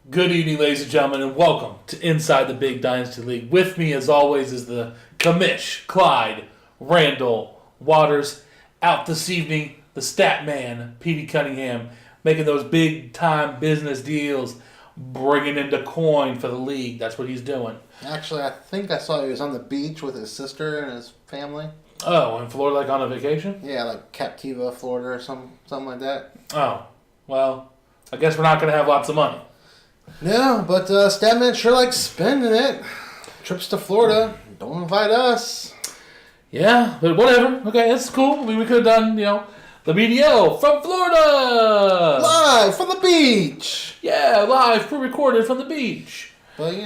Good evening, ladies and gentlemen, and welcome to Inside the Big Dynasty League. With me, as always, is the Commish, Clyde, Randall, Waters. Out this evening, the Statman, Petey Cunningham, making those big-time business deals, bringing in the coin for the league. That's what he's doing. Actually, I think I saw he was on the beach with his sister and his family. Oh, in Florida, like on a vacation? Yeah, like Captiva, Florida, or something like that. Oh, well, I guess we're not going to have lots of money. No, but Statman sure likes spending it. Trips to Florida. Don't invite us. Yeah, but whatever. Okay, that's cool. We could have done, the BDL from Florida! Live from the beach! Yeah, live, pre-recorded from the beach. But,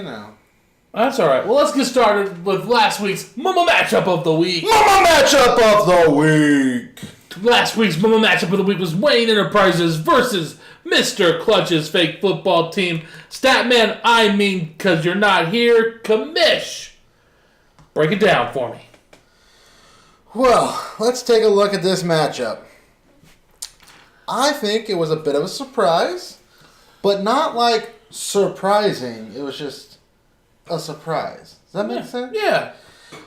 That's all right. Well, let's get started with last week's Mama Matchup of the Week. Mama Matchup of the Week! Last week's Mama Matchup of the Week was Wayne Enterprises versus Mr. Clutch's fake football team. Statman, I mean, because you're not here, Commish. Break it down for me. Well, let's take a look at this matchup. I think it was a bit of a surprise, but not like surprising. It was just a surprise. Does that make sense? Yeah.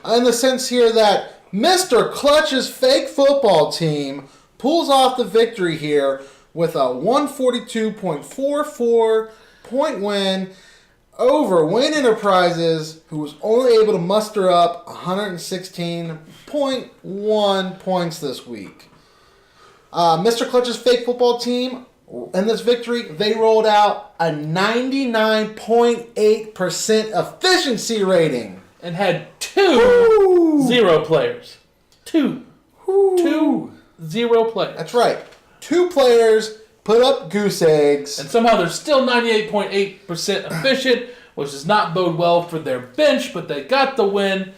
In the sense here that Mr. Clutch's fake football team pulls off the victory here with a 142.44 point win over Wayne Enterprises, who was only able to muster up 116.1 points this week. Mr. Clutch's fake football team, in this victory, they rolled out a 99.8% efficiency rating. And had two zero players. Two 0 players. That's right. 2 players put up goose eggs. And somehow they're still 98.8% efficient, which does not bode well for their bench, but they got the win.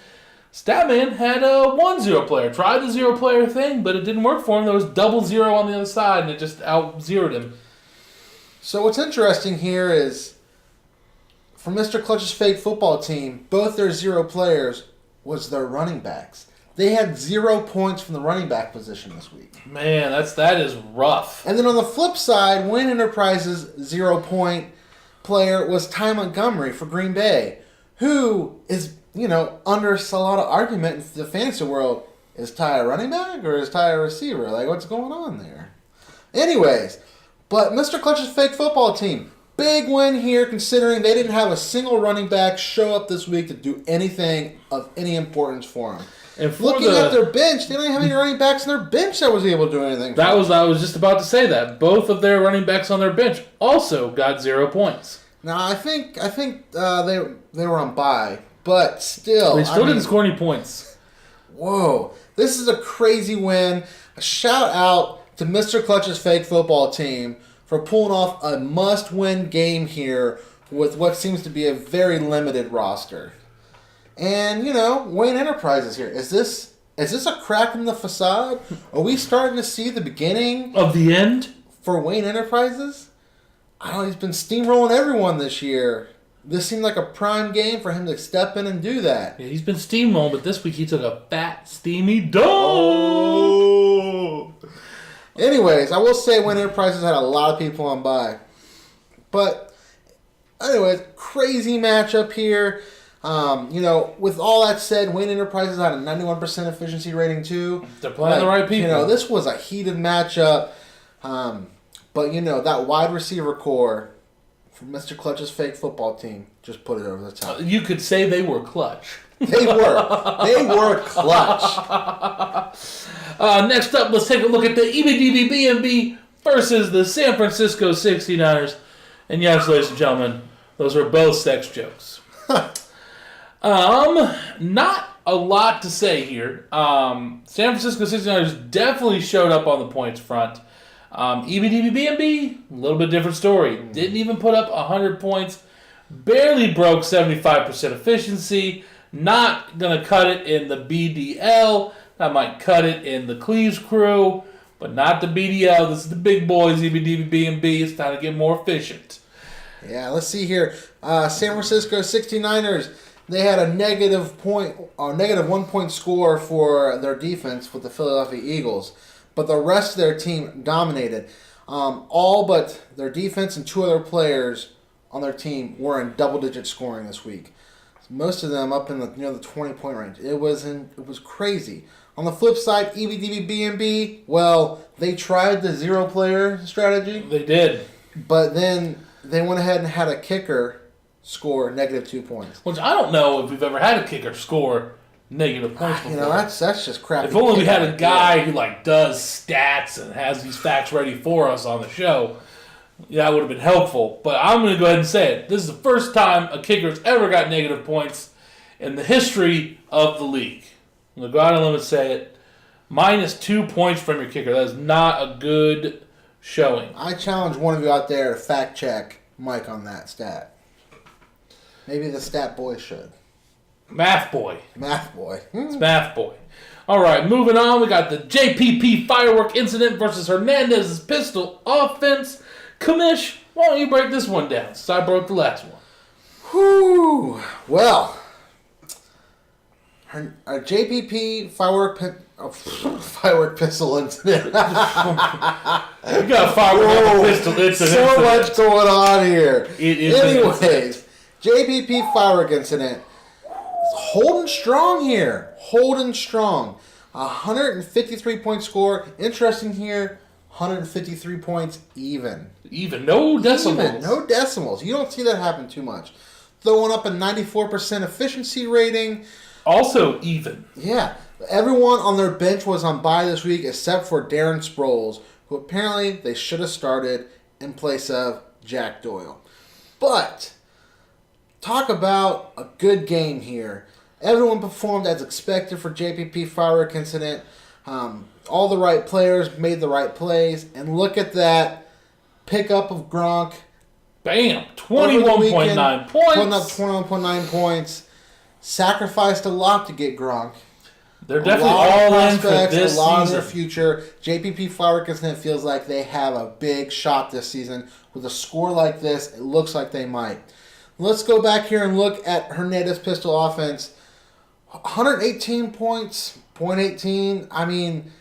Statman had a 1-0 player. Tried the 0 player thing, but it didn't work for him. There was double 0 on the other side, and it just out-zeroed him. So what's interesting here is, for Mr. Clutch's fake football team, both their 0 players was their running backs. They had 0 points from the running back position this week. Man, that is rough. And then on the flip side, Wayne Enterprises' 0-point player was Ty Montgomery for Green Bay, who is, under a lot of argument in the fantasy world. Is Ty a running back or is Ty a receiver? Like, what's going on there? Anyways, but Mr. Clutch's fake football team, big win here considering they didn't have a single running back show up this week to do anything of any importance for them. And looking at their bench, they don't even have any running backs on their bench that was able to do anything. I was just about to say that. Both of their running backs on their bench also got 0 points. Now I think they were on bye, but still They still didn't score any points. Whoa. This is a crazy win. A shout out to Mr. Clutch's fake football team for pulling off a must-win game here with what seems to be a very limited roster. And, Wayne Enterprises here. Is this a crack in the facade? Are we starting to see the beginning of the end for Wayne Enterprises? I don't know, he's been steamrolling everyone this year. This seemed like a prime game for him to step in and do that. Yeah, he's been steamrolling, but this week he took a fat, steamy dog. Anyways, I will say Win Enterprises had a lot of people on bye. But, anyways, crazy matchup here. With all that said, Win Enterprises had a 91% efficiency rating too. They're playing the right people. This was a heated matchup. But, that wide receiver core from Mr. Clutch's fake football team just put it over the top. You could say they were clutch. They were. They were clutch. Next up, let's take a look at the EBDB versus the San Francisco 69ers. And yes, ladies and gentlemen, those were both sex jokes. Not a lot to say here. San Francisco 69ers definitely showed up on the points front. EBDB, a little bit different story. Didn't even put up 100 points. Barely broke 75% efficiency. Not going to cut it in the BDL. I might cut it in the Cleves crew, but not the BDL. This is the big boys, EBDB. It's time to get more efficient. Yeah, let's see here. San Francisco 69ers, they had a negative 1 point score for their defense with the Philadelphia Eagles, but the rest of their team dominated. All but their defense and 2 other players on their team were in double-digit scoring this week. Most of them up in the the 20-point range. It was crazy. On the flip side, EBDB, well, they tried the 0-player strategy. They did. But then they went ahead and had a kicker score negative 2 points. Which I don't know if we've ever had a kicker score negative points before. That's just crappy. If only we had a guy who does stats and has these facts ready for us on the show, that would have been helpful. But I'm going to go ahead and say it. This is the first time a kicker's ever got negative points in the history of the league. I'm going to go out on a limb and say it. -2 points from your kicker. That is not a good showing. I challenge one of you out there to fact check Mike on that stat. Maybe the stat boy should. Math boy. It's Math boy. All right, moving on. We got the JPP firework incident versus Hernandez's pistol offense. Commish, why don't you break this one down since I broke the last one? Whew. Well, a JPP firework pistol incident. We got a firework pistol incident. So much going on here. It is. Anyways, JPP firework incident. Holding strong here. Holding strong. 153-point score. Interesting here. 153 points even. No decimals. No decimals. You don't see that happen too much. Throwing up a 94% efficiency rating. Also even. Yeah. Everyone on their bench was on bye this week except for Darren Sproles, who apparently they should have started in place of Jack Doyle. But talk about a good game here. Everyone performed as expected for JPP firework incident. All the right players made the right plays. And look at that pickup of Gronk. Bam! 21.9 points. Putting up 21.9 points. Sacrificed a lot to get Gronk. They're definitely all in for this season. A lot of season. their future. JPP firework incident feels like they have a big shot this season. With a score like this, it looks like they might. Let's go back here and look at Hernandez pistol offense. 118 points, .18. I mean,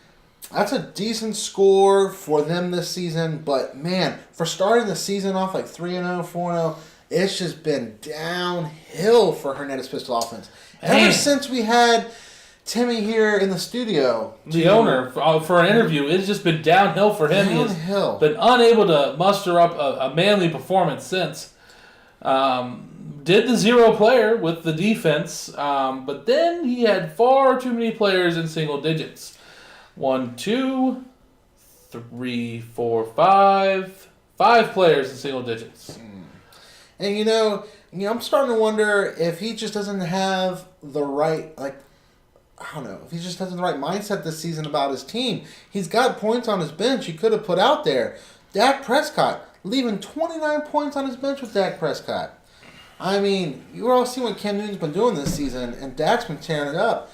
that's a decent score for them this season. But, man, for starting the season off like 3-0, 4-0, it's just been downhill for Hernandez pistol offense. Ever since we had Timmy here in the studio. The owner, for an interview, it's just been downhill for him. Downhill. He has been unable to muster up a manly performance since. Did the 0-player with the defense, but then he had far too many players in single digits. 1, 2, 3, 4, 5. 5 players in single digits. And I'm starting to wonder if he just doesn't have the right, if he just doesn't have the right mindset this season about his team. He's got points on his bench he could have put out there. Dak Prescott, leaving 29 points on his bench with Dak Prescott. I mean, you all see what Cam Newton's been doing this season, and Dak's been tearing it up.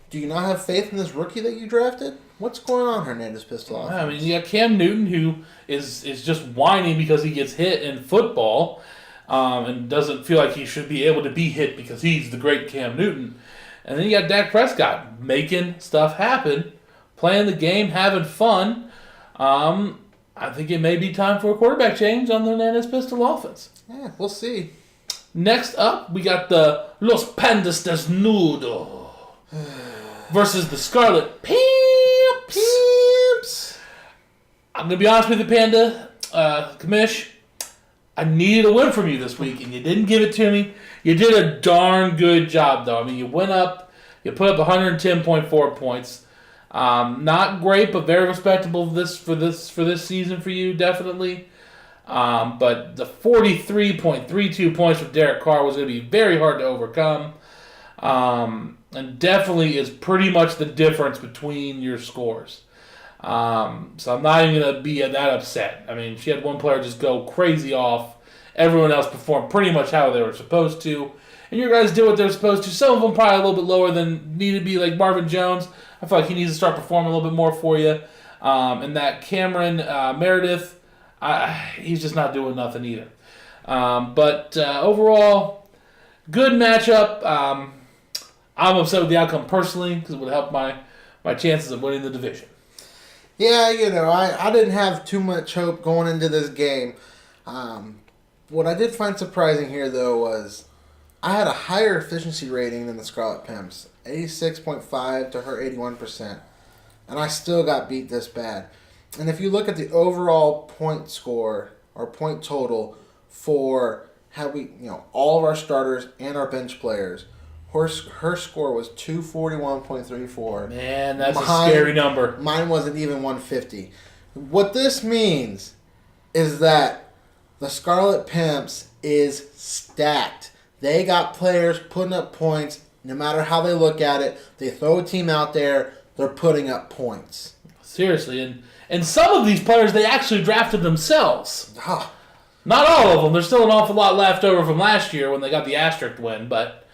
Do you not have faith in this rookie that you drafted? What's going on, Hernandez pistol offense? I mean, you got Cam Newton, who is just whining because he gets hit in football and doesn't feel like he should be able to be hit because he's the great Cam Newton. And then you got Dak Prescott making stuff happen, playing the game, having fun. I think it may be time for a quarterback change on the Hernandez Pistol offense. Yeah, we'll see. Next up, we got the Los Pandas Desnudo versus the Scarlet Pimps. I'm going to be honest with you, Panda, Commish. I needed a win from you this week, and you didn't give it to me. You did a darn good job, though. I mean, you went up, you put up 110.4 points. Not great, but very respectable for this season for you, definitely. But the 43.32 points from Derek Carr was going to be very hard to overcome. And definitely is pretty much the difference between your scores. So I'm not even going to be that upset. I mean, she had one player just go crazy off. Everyone else performed pretty much how they were supposed to. And your guys did what they were supposed to. Some of them probably a little bit lower than needed to be, like Marvin Jones. I feel like he needs to start performing a little bit more for you. And that Cameron Meredith, he's just not doing nothing either. But overall, good matchup. I'm upset with the outcome personally because it would help my chances of winning the division. Yeah, I didn't have too much hope going into this game. What I did find surprising here, though, was I had a higher efficiency rating than the Scarlet Pimps, 86.5 to her 81%, and I still got beat this bad. And if you look at the overall point score or point total for all of our starters and our bench players, her score was 241.34. Man, that's a scary number. Mine wasn't even 150. What this means is that the Scarlet Pimps is stacked. They got players putting up points no matter how they look at it. They throw a team out there, they're putting up points. Seriously, and some of these players they actually drafted themselves. Ah. Not all of them. There's still an awful lot left over from last year when they got the asterisk win, but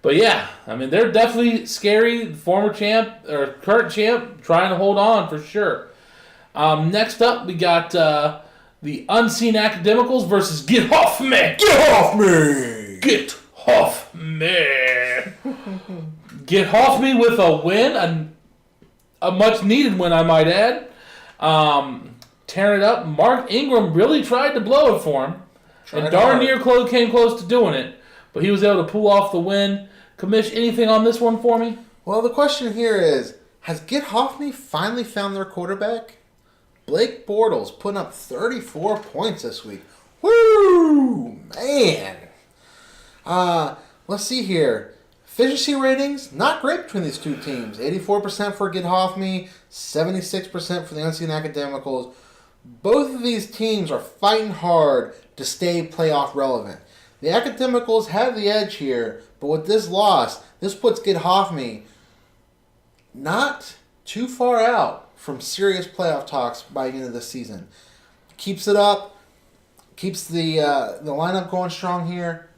yeah, I mean they're definitely scary. Former champ or current champ trying to hold on for sure. Next up, we got the Unseen Academicals versus Get Off Me. Get off me! Get off me! Get off me with a win, a much needed win, I might add. Tearing it up. Mark Ingram really tried to blow it for him, and darn near came close to doing it, but he was able to pull off the win. Commish, anything on this one for me? Well, the question here is, has Get Hoffman finally found their quarterback? Blake Bortles putting up 34 points this week. Woo! Man! Let's see here. Efficiency ratings, not great between these two teams. 84% for Get Hoffman, 76% for the Unseen Academicals. Both of these teams are fighting hard to stay playoff relevant. The Academicals have the edge here, but with this loss, this puts Get Hoffman not too far out from serious playoff talks by the end of the season. Keeps it up, keeps the lineup going strong here.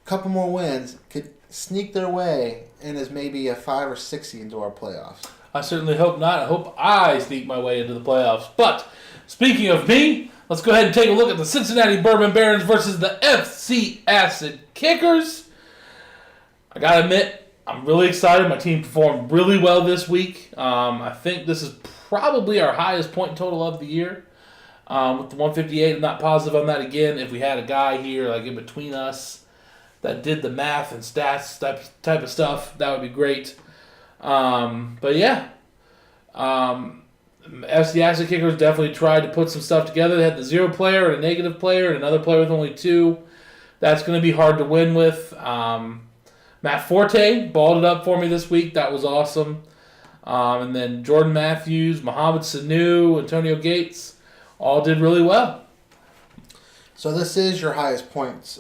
Couple more wins could sneak their way and is maybe a 5 or 6 into our playoffs. I certainly hope not. I hope I sneak my way into the playoffs. But speaking of me, let's go ahead and take a look at the Cincinnati Bourbon Barons versus the FC Acid Kickers. I gotta admit, I'm really excited. My team performed really well this week. I think this is probably our highest point total of the year. With the 158, I'm not positive on that again. If we had a guy here like in between us that did the math and stats type of stuff, that would be great. But yeah, FC Acid Kickers definitely tried to put some stuff together. They had the 0 player and a negative player and another player with only 2. That's going to be hard to win with. Matt Forte balled it up for me this week. That was awesome. And then Jordan Matthews, Mohamed Sanu, Antonio Gates all did really well. So this is your highest points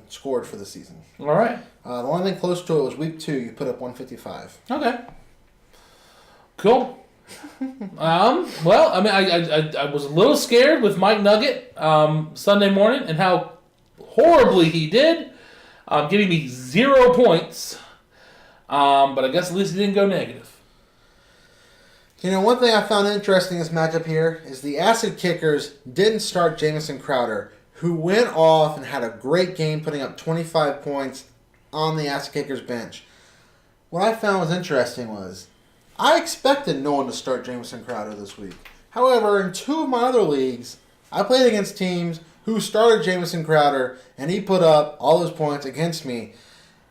scored for the season. All right. The only thing close to it was week 2. You put up 155. Okay. Cool. Well, I mean, I was a little scared with Mike Nugget Sunday morning and how horribly he did, giving me 0 points. But I guess at least he didn't go negative. One thing I found interesting in this matchup here is the Acid Kickers didn't start Jamison Crowder, who went off and had a great game putting up 25 points on the Acid Kickers bench. What I found was interesting was I expected no one to start Jamison Crowder this week. However, in 2 of my other leagues, I played against teams who started Jamison Crowder, and he put up all those points against me.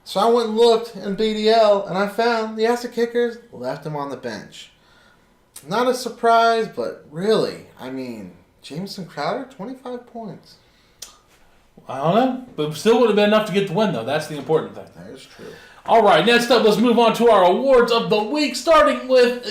So I went and looked in BDL, and I found the Acid Kickers left him on the bench. Not a surprise, but really, I mean, Jamison Crowder, 25 points. I don't know, but still would have been enough to get the win, though. That's the important thing. That is true. All right, next up, let's move on to our awards of the week, starting with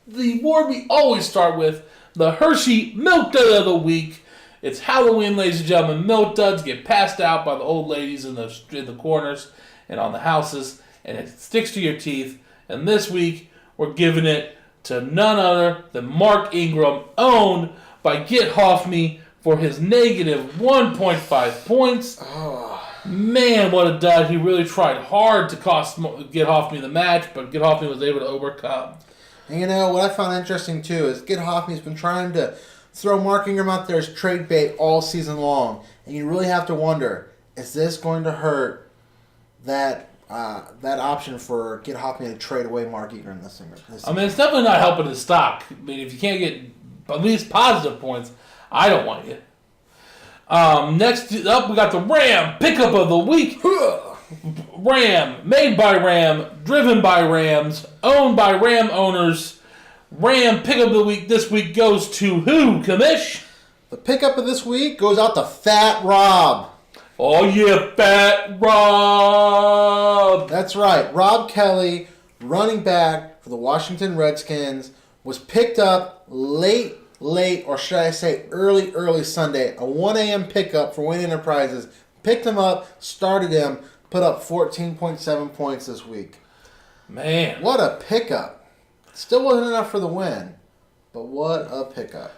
the award we always start with, the Hershey Milk Dud of the Week. It's Halloween, ladies and gentlemen. Milk duds get passed out by the old ladies in the corners and on the houses, and it sticks to your teeth. And this week, we're giving it to none other than Mark Ingram, owned by Get Off Me for his negative 1.5 points. Oh. Man, what a dud. He really tried hard to cost Get Off Me the match, but Get Off Me was able to overcome. And you know, what I found interesting too is Get Off Me's been trying to throw Mark Ingram out there as trade bait all season long. And you really have to wonder, is this going to hurt that option for Get Off Me to trade away Mark Ingram this season? I mean, it's definitely not helping his stock. I mean, if you can't get at least positive points, I don't want you. Next up, we got the Ram Pickup of the Week. Ram, made by Ram, driven by Rams, owned by Ram owners. Ram Pickup of the Week this week goes to who, Commish? The pickup of this week goes out to Fat Rob. Oh, yeah, Fat Rob. That's right. Rob Kelly, running back for the Washington Redskins, was picked up late, or should I say early Sunday. A 1 a.m. pickup for Wayne Enterprises. Picked him up, started him, put up 14.7 points this week. Man. What a pickup. Still wasn't enough for the win, but what a pickup.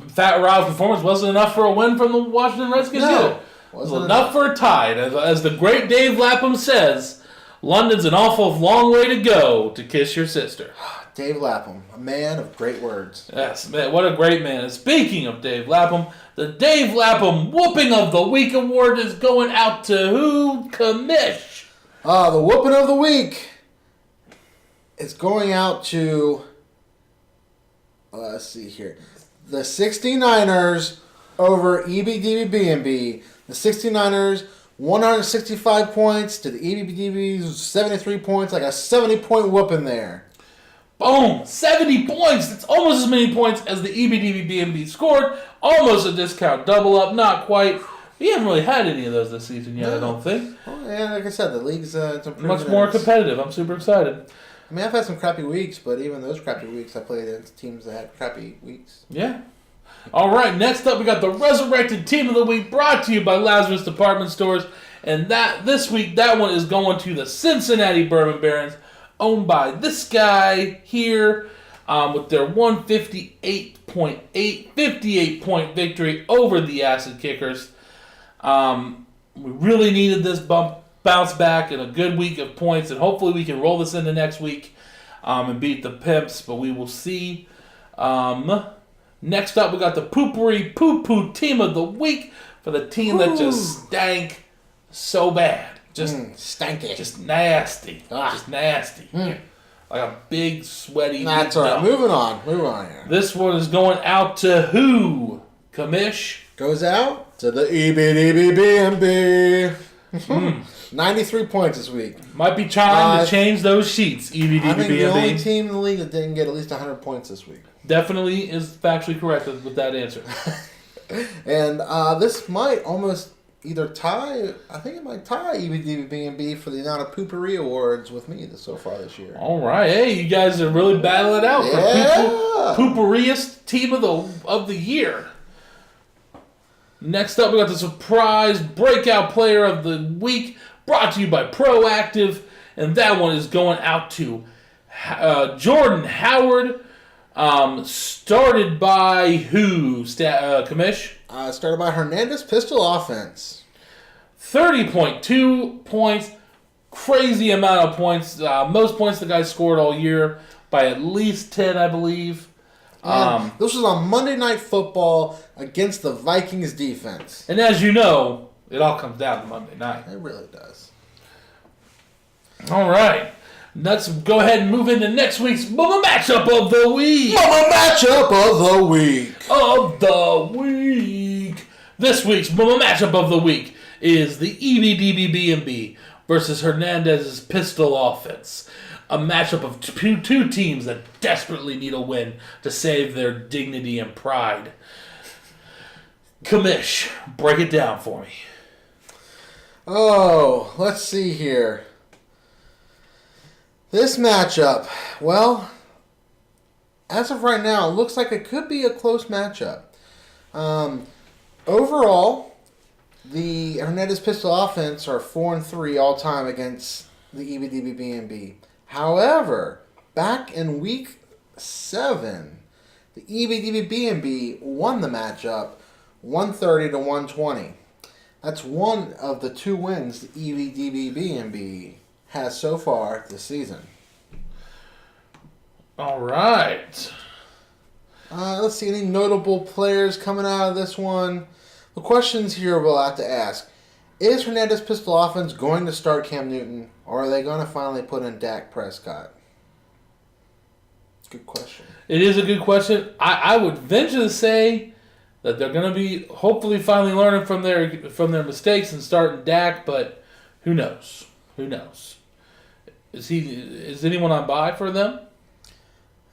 Fat Rob's performance wasn't enough for a win from the Washington Redskins either. It was enough for a tie. As the great Dave Lapham says, London's an awful long way to go to kiss your sister. Dave Lapham, a man of great words. Yes, man, what a great man. And speaking of Dave Lapham, the Dave Lapham Whooping of the Week award is going out to who? Commish. The Whooping of the Week is going out to, let's see here, the 69ers over EBDBB. The 69ers, 165 points to the EBDB's 73 points, like a 70-point whooping there. Boom! 70 points! That's almost as many points as the EBDB scored. Almost a discount double up, not quite. We haven't really had any of those this season yet, I don't think. Well, yeah, like I said, the league's much more competitive. I'm super excited. I mean, I've had some crappy weeks, but even those crappy weeks, I played against teams that had crappy weeks. Yeah. All right, next up we got the Resurrected Team of the Week, brought to you by Lazarus Department Stores. And this week, that one is going to the Cincinnati Bourbon Barons, owned by this guy here, with their 58-point victory over the Acid Kickers. We really needed this bounce back and a good week of points, and hopefully we can roll this into next week and beat the Pimps, but we will see. Next up, we got the Poopery Poo-Poo Team of the Week for the team that just stank so bad. Just stanky. Just nasty. Just nasty. Like a big, sweaty... That's all right. Moving on here. This one is going out to who? Commish? Goes out to the EBDBBMB. 93 points this week. Might be trying to change those sheets, EBDBBMB. I think the only team in the league that didn't get at least 100 points this week. Definitely is factually correct with that answer. And this might almost either tie, I think it might tie EBDBB for the amount of poopery awards with me so far this year. All right. Hey, you guys are really battling it out for pooperiest team of the year. Next up, we got the surprise breakout player of the week, brought to you by Proactive, and that one is going out to Jordan Howard. Started by who? Commish? Started by Hernandez Pistol Offense. 30.2 points. Crazy amount of points. Most points the guy scored all year by at least 10, I believe. This was on Monday Night Football against the Vikings defense. And as you know, it all comes down to Monday night. It really does. All right. Let's go ahead and move into next week's Mama Matchup of the Week. Mama Matchup of the Week. This week's Mama Matchup of the Week is the EBDBB&B versus Hernandez's Pistol Offense. A matchup of two teams that desperately need a win to save their dignity and pride. Commish, break it down for me. Oh, let's see here. This matchup, well, as of right now, it looks like it could be a close matchup. Overall, the Hernandez Pistol Offense are 4-3 all time against the EBDBB&B. However, back in week 7, the EBDBB&B won the matchup 130 to 120. That's one of the 2 wins the EBDBB&B has so far this season. All right. Let's see, any notable players coming out of this one? The questions here we'll have to ask. Is Hernandez Pistol Offense going to start Cam Newton, or are they going to finally put in Dak Prescott? Good question. It is a good question. I would venture to say that they're going to be hopefully finally learning from their mistakes and starting Dak, but who knows? Who knows? Is anyone on bye for them?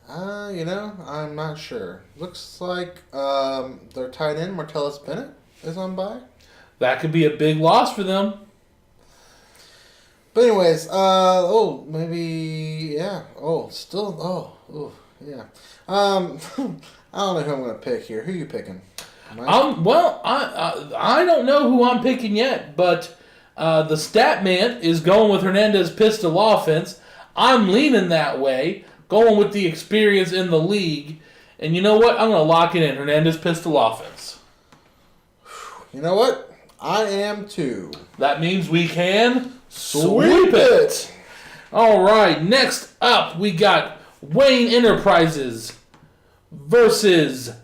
I'm not sure. Looks like their tight end, Martellus Bennett, is on bye. That could be a big loss for them. But anyways, yeah. I don't know who I'm going to pick here. Who are you picking? Mike? I don't know who I'm picking yet, but the Statman is going with Hernandez Pistol Offense. I'm leaning that way, going with the experience in the league. And you know what? I'm going to lock it in, Hernandez Pistol Offense. You know what? I am too. That means we can sweep it. All right, next up we got Wayne Enterprises versus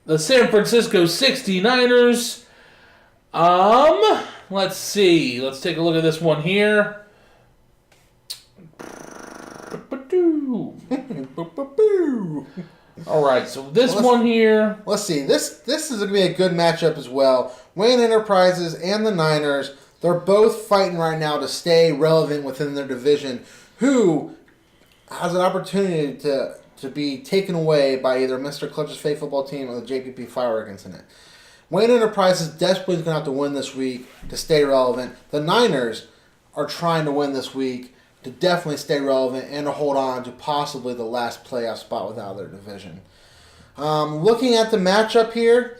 the San Francisco 69ers. Let's see. Let's take a look at this one here. All right, so one here. Let's see. This is going to be a good matchup as well. Wayne Enterprises and the Niners, they're both fighting right now to stay relevant within their division. Who has an opportunity to be taken away by either Mr. Clutch's Fake Football Team or the JPP firework incident? Wayne Enterprises desperately is going to have to win this week to stay relevant. The Niners are trying to win this week to definitely stay relevant and to hold on to possibly the last playoff spot without their division. Looking at the matchup here,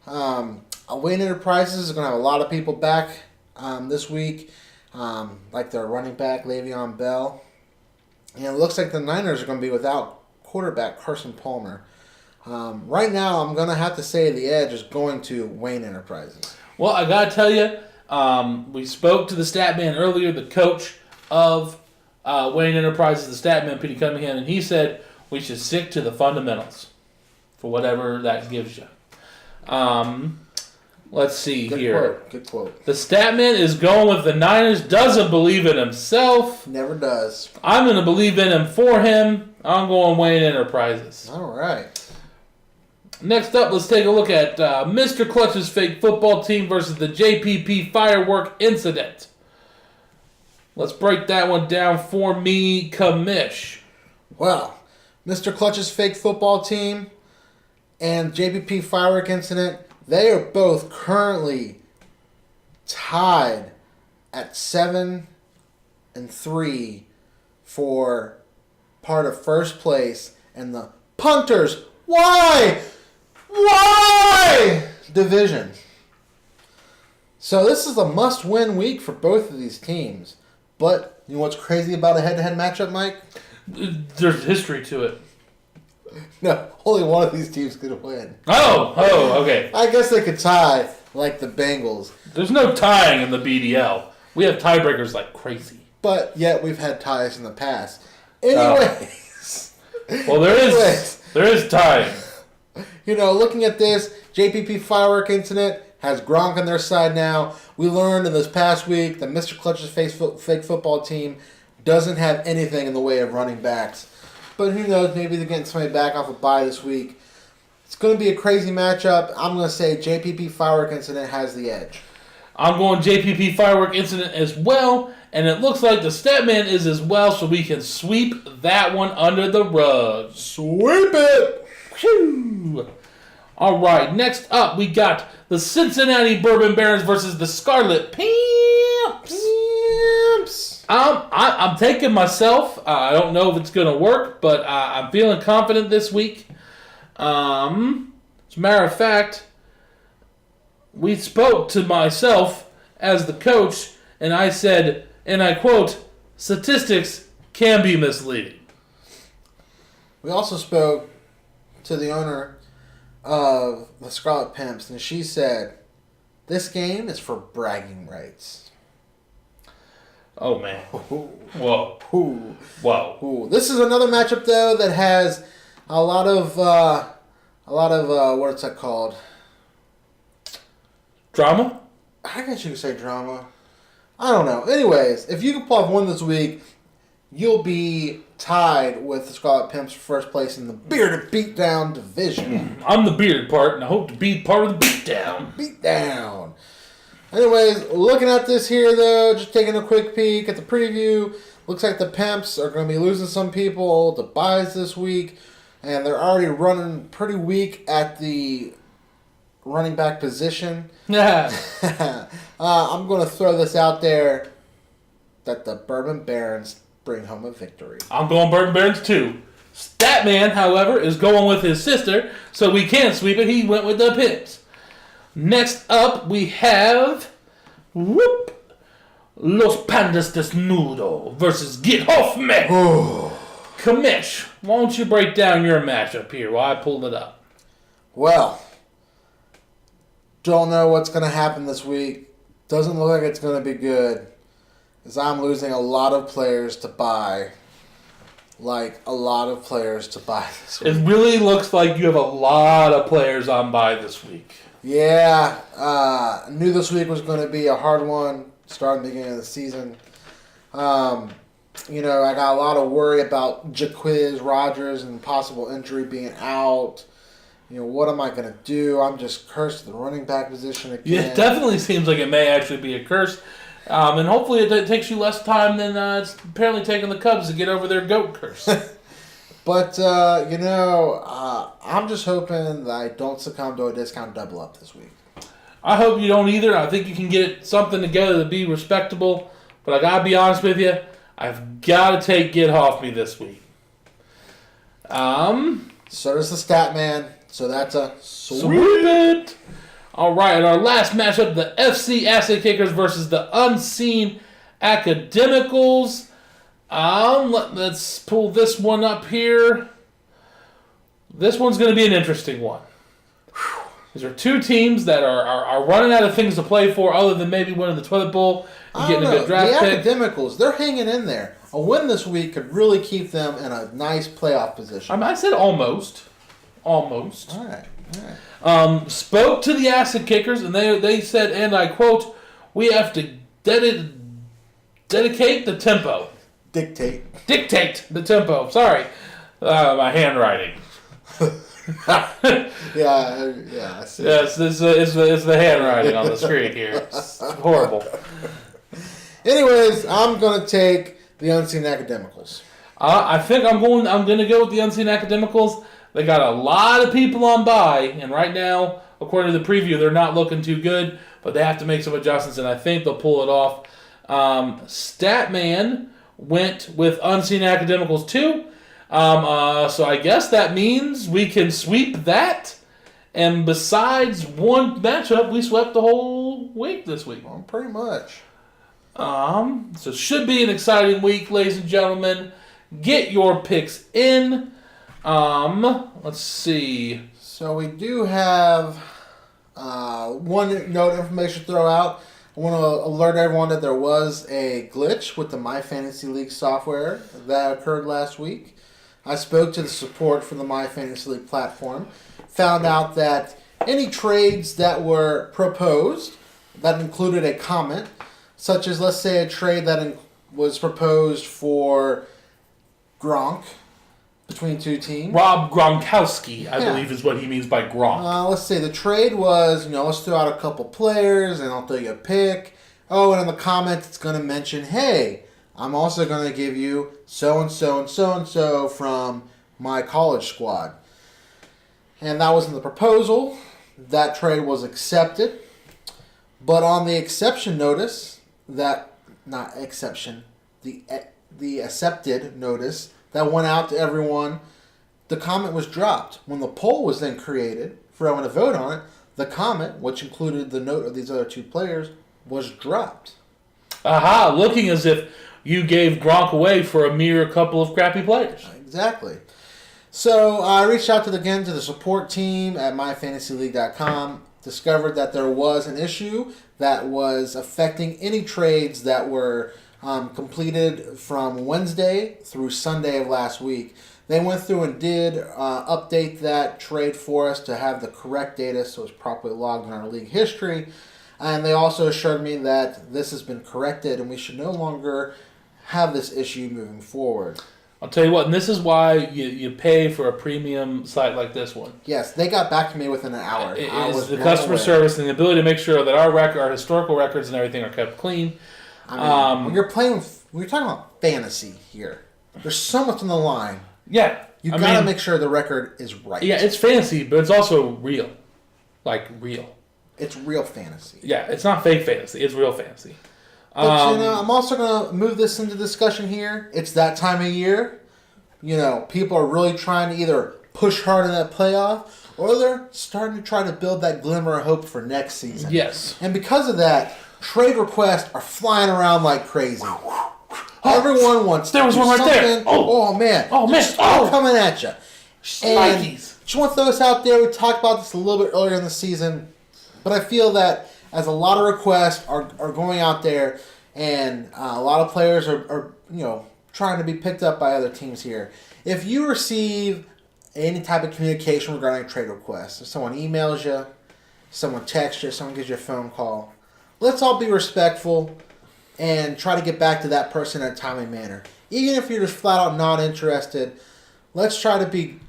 Wayne Enterprises is going to have a lot of people back this week, like their running back, Le'Veon Bell. And it looks like the Niners are going to be without quarterback Carson Palmer. Right now, I'm going to have to say the edge is going to Wayne Enterprises. Well, I got to tell you, we spoke to the Statman earlier, the coach of Wayne Enterprises, the Statman, Petey Cunningham, and he said we should stick to the fundamentals for whatever that gives you. Let's see here. Good quote. The Statman is going with the Niners, doesn't believe in himself. Never does. I'm going to believe in him for him. I'm going Wayne Enterprises. All right. Next up, let's take a look at Mr. Clutch's Fake Football Team versus the JPP Firework Incident. Let's break that one down for me, Commish. Well, Mr. Clutch's Fake Football Team and JPP Firework Incident, they are both currently tied at 7-3 for part of first place and the Punters. Why division. So this is a must-win week for both of these teams. But you know what's crazy about a head-to-head matchup, Mike? There's history to it. No, only one of these teams could win. Oh, okay. I guess they could tie like the Bengals. There's no tying in the BDL. We have tiebreakers like crazy. But yet we've had ties in the past. Anyways. Well, there is tying. You know, looking at this, JPP Firework Incident has Gronk on their side now. We learned in this past week that Mr. Clutch's Fake Football Team doesn't have anything in the way of running backs. But who knows? Maybe they're getting somebody back off a bye this week. It's going to be a crazy matchup. I'm going to say JPP Firework Incident has the edge. I'm going JPP Firework Incident as well, and it looks like the Statman is as well, so we can sweep that one under the rug. Sweep it! Whew. All right, next up we got the Cincinnati Bourbon Barons versus the Scarlet Pimps. I'm taking myself. I don't know if it's going to work, but I'm feeling confident this week. As a matter of fact, we spoke to myself as the coach, and I said, and I quote, statistics can be misleading. We also spoke to the owner of the Scarlet Pimps, and she said, this game is for bragging rights. Oh, man. Whoa. Ooh. Whoa. Ooh. This is another matchup, though, that has a lot of what's that called? Drama? I guess you could say drama. I don't know. Anyways, if you can pull off one this week, you'll be tied with the Scarlet Pimps for first place in the Bearded Beatdown division. I'm the bearded part, and I hope to be part of the beatdown. Beatdown. Anyways, looking at this here, though, just taking a quick peek at the preview, looks like the Pimps are going to be losing some people to buys this week, and they're already running pretty weak at the running back position. I'm going to throw this out there that the Bourbon Barons bring home a victory. I'm going Bourbon Barons too. Statman, however, is going with his sister, so we can't sweep it. He went with the Pimps. Next up, we have Los Pandas Desnudo versus Get Off Me. Commish, why don't you break down your matchup here while I pull it up? Well, don't know what's going to happen this week. Doesn't look like it's going to be good, as I'm losing a lot of players to buy. Like, a lot of players to buy this week. It really looks like you have a lot of players on bye this week. Yeah, I knew this week was going to be a hard one, starting the beginning of the season. I got a lot of worry about Jaquiz Rogers and possible injury being out. What am I going to do? I'm just cursed to the running back position again. Yeah, it definitely seems like it may actually be a curse. And hopefully it takes you less time than it's apparently taking the Cubs to get over their goat curse. But, I'm just hoping that I don't succumb to a discount double up this week. I hope you don't either. I think you can get something together to be respectable. But I got to be honest with you, I've got to take Get Off Me this week. So does the Statman. So that's a sweep it. All right, and our last matchup, the FC Asset Kickers versus the Unseen Academicals. Let's pull this one up here. This one's going to be an interesting one. These are two teams that are running out of things to play for other than maybe winning the toilet bowl and getting a good draft pick. The Academicals, they're hanging in there. A win this week could really keep them in a nice playoff position. I said almost. Almost. All right. Spoke to the Asset Kickers, and they said, and I quote, we have to dedicate the tempo. Dictate the tempo. Sorry. My handwriting. Yeah, I see. Yes, it's the handwriting on the screen here. It's horrible. Anyways, I'm gonna take the Unseen Academicals. I think I'm gonna go with the Unseen Academicals. They got a lot of people on bye, and right now, according to the preview, they're not looking too good. But they have to make some adjustments, and I think they'll pull it off. Statman went with Unseen Academicals too. So I guess that means we can sweep that. And besides one matchup, we swept the whole week this week. Well, pretty much. So it should be an exciting week, ladies and gentlemen. Get your picks in. Let's see. So we do have one note information to throw out. I want to alert everyone that there was a glitch with the My Fantasy League software that occurred last week. I spoke to the support for the My Fantasy League platform, found out that any trades that were proposed that included a comment, such as, let's say, a trade that was proposed for Gronk between two teams. Rob Gronkowski, I Yeah. believe, is what he means by Gronk. Let's say the trade was, let's throw out a couple players and I'll throw you a pick. Oh, and in the comments it's going to mention, hey, I'm also going to give you so-and-so and so-and-so from my college squad. And that was in the proposal. That trade was accepted. But on the exception notice, the accepted notice that went out to everyone, the comment was dropped. When the poll was then created for everyone to vote on it, the comment, which included the note of these other two players, was dropped. Aha, looking as if you gave Gronk away for a mere couple of crappy players. Exactly. So I reached out to the support team at myfantasyleague.com, discovered that there was an issue that was affecting any trades that were completed from Wednesday through Sunday of last week. They went through and did update that trade for us to have the correct data so it's properly logged in our league history. And they also assured me that this has been corrected and we should no longer have this issue moving forward. I'll tell you what, and this is why you pay for a premium site like this one. Yes, they got back to me within an hour. It is the customer service and the ability to make sure that our historical records and everything are kept clean. I mean, when you're talking about fantasy here, there's so much on the line. Yeah. You got to make sure the record is right. Yeah, it's fantasy, but it's also real. Like, real. It's real fantasy. Yeah, it's not fake fantasy. It's real fantasy. But, I'm also going to move this into discussion here. It's that time of year. People are really trying to either push hard in that playoff or they're starting to try to build that glimmer of hope for next season. Yes. And because of that, trade requests are flying around like crazy. Everyone wants there was one right there. Oh man. Oh, man. Just all coming at you. And Nikes. just want to throw this out there. We talked about this a little bit earlier in the season. But I feel that as a lot of requests are going out there and a lot of players are trying to be picked up by other teams here. If you receive any type of communication regarding a trade request, if someone emails you, someone texts you, someone gives you a phone call, let's all be respectful and try to get back to that person in a timely manner. Even if you're just flat out not interested, let's try to be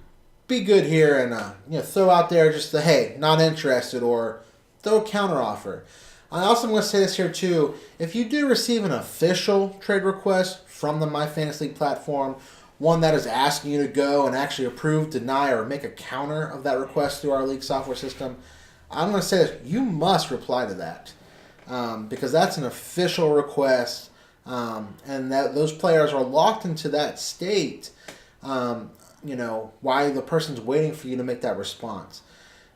good here and throw out there just the hey, not interested, or throw a counter offer. I also want to say this here too. If you do receive an official trade request from the My Fantasy League platform, one that is asking you to go and actually approve, deny, or make a counter of that request through our league software system, I'm going to say this: you must reply to that because that's an official request, and that those players are locked into that state. While the person's waiting for you to make that response.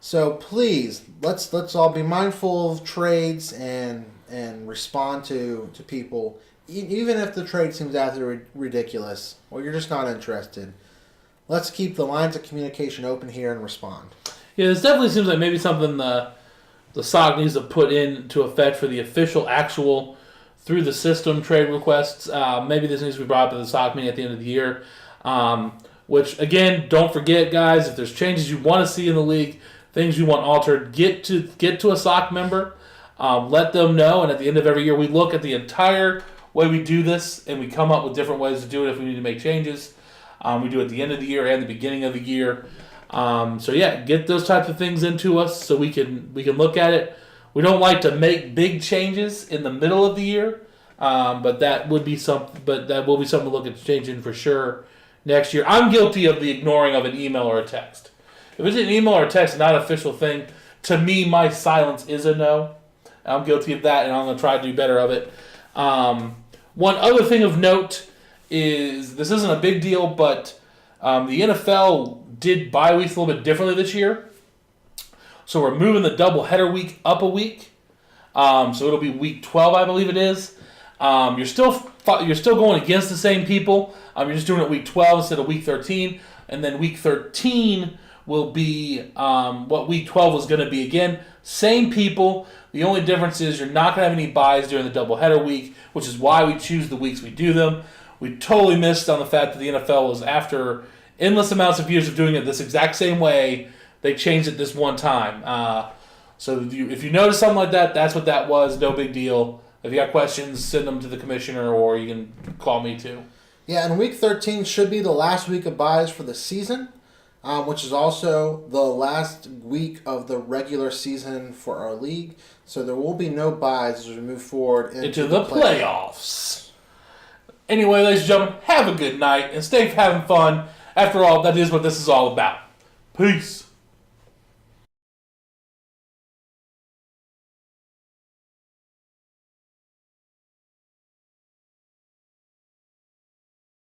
So please, let's all be mindful of trades and respond to people, even if the trade seems out there ridiculous or you're just not interested. Let's keep the lines of communication open here and respond. Yeah, this definitely seems like maybe something the SOC needs to put into effect for the official, actual, through the system trade requests. Maybe this needs to be brought up to the SOC meeting at the end of the year. Which, again, don't forget, guys, if there's changes you want to see in the league, things you want altered, get to a SOC member, let them know, and at the end of every year, we look at the entire way we do this, and we come up with different ways to do it if we need to make changes. We do it at the end of the year and the beginning of the year. Get those types of things into us so we can look at it. We don't like to make big changes in the middle of the year, but that will be something to look at changing for sure next year. I'm guilty of the ignoring of an email or a text. If it's an email or a text, not an official thing, to me, my silence is a no. I'm guilty of that, and I'm going to try to do better of it. One other thing of note is, this isn't a big deal, but the NFL did bye weeks a little bit differently this year. So we're moving the doubleheader week up a week. So it'll be week 12, I believe it is. You're still going against the same people. You're just doing it week 12 instead of week 13. And then week 13 will be what week 12 was going to be again. Same people. The only difference is you're not going to have any buys during the doubleheader week, which is why we choose the weeks we do them. We totally missed on the fact that the NFL was, after endless amounts of years of doing it this exact same way, they changed it this one time. So if you notice something like that, that's what that was. No big deal. If you got questions, send them to the commissioner, or you can call me too. Yeah, and week 13 should be the last week of buys for the season, which is also the last week of the regular season for our league. So there will be no buys as we move forward into the playoffs. Anyway, ladies and gentlemen, have a good night and stay having fun. After all, that is what this is all about. Peace.